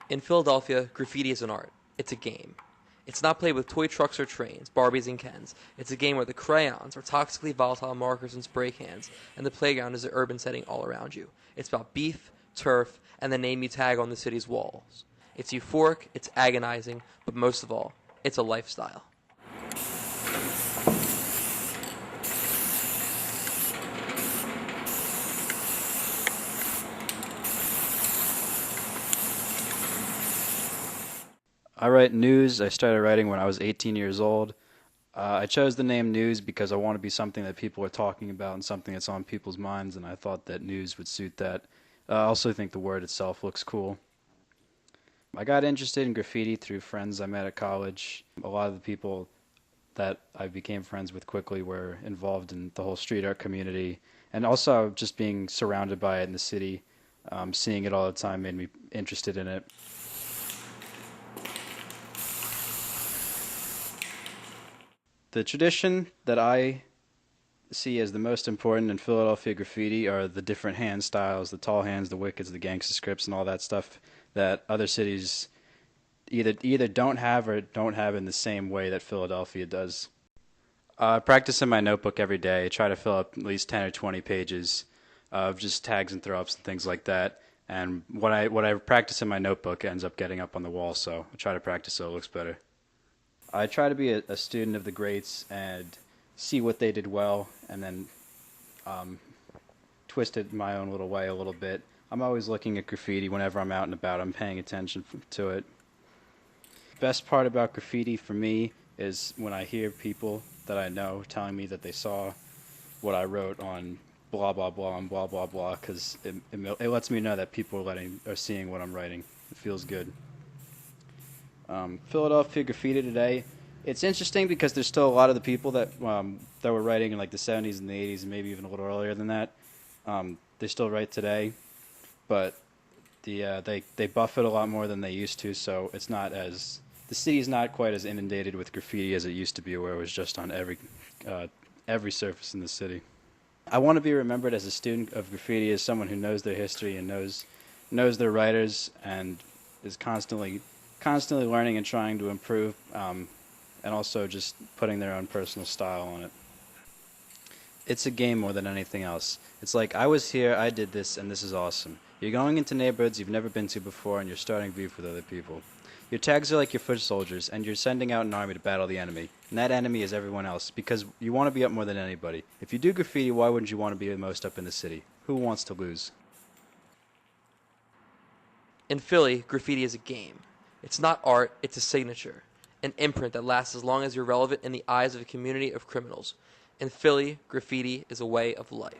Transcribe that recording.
In Philadelphia, graffiti is an art. It's a game. It's not played with toy trucks or trains, Barbies and Kens. It's a game where the crayons are toxically volatile markers and spray cans, and the playground is an urban setting all around you. It's about beef, turf, and the name you tag on the city's walls. It's euphoric, it's agonizing, but most of all, it's a lifestyle. I write news. I started writing when I was 18 years old. I chose the name news because I want to be something that people are talking about and something that's on people's minds, and I thought that news would suit that. I also think the word itself looks cool. I got interested in graffiti through friends I met at college. A lot of the people that I became friends with quickly were involved in the whole street art community, and also just being surrounded by it in the city, seeing it all the time made me interested in it. The tradition that I see as the most important in Philadelphia graffiti are the different hand styles, the tall hands, the wickeds, the gangsta scripts, and all that stuff that other cities either don't have or don't have in the same way that Philadelphia does. I practice in my notebook every day. I try to fill up at least 10 or 20 pages of just tags and throw-ups and things like that. And what I practice in my notebook ends up getting up on the wall, so I try to practice so it looks better. I try to be a student of the greats and see what they did well and then twist it my own little way a little bit. I'm always looking at graffiti whenever I'm out and about. I'm paying attention to it. The best part about graffiti for me is when I hear people that I know telling me that they saw what I wrote on blah, blah, blah, and blah, blah, blah, because it lets me know that people are seeing what I'm writing. It feels good. Philadelphia graffiti today, it's interesting because there's still a lot of the people that were writing in like the 70s and the 80s and maybe even a little earlier than that. They still write today, but they buff it a lot more than they used to, so it's not as the city's not quite as inundated with graffiti as it used to be, where it was just on every surface in the city. I want to be remembered as a student of graffiti, as someone who knows their history and knows their writers and is constantly learning and trying to improve, and also just putting their own personal style on it. It's a game more than anything else. It's like, I was here, I did this, and this is awesome. You're going into neighborhoods you've never been to before, and you're starting beef with other people. Your tags are like your foot soldiers, and you're sending out an army to battle the enemy. And that enemy is everyone else, because you want to be up more than anybody. If you do graffiti, why wouldn't you want to be the most up in the city? Who wants to lose? In Philly, graffiti is a game. It's not art, it's a signature, an imprint that lasts as long as you're relevant in the eyes of a community of criminals. In Philly, graffiti is a way of life.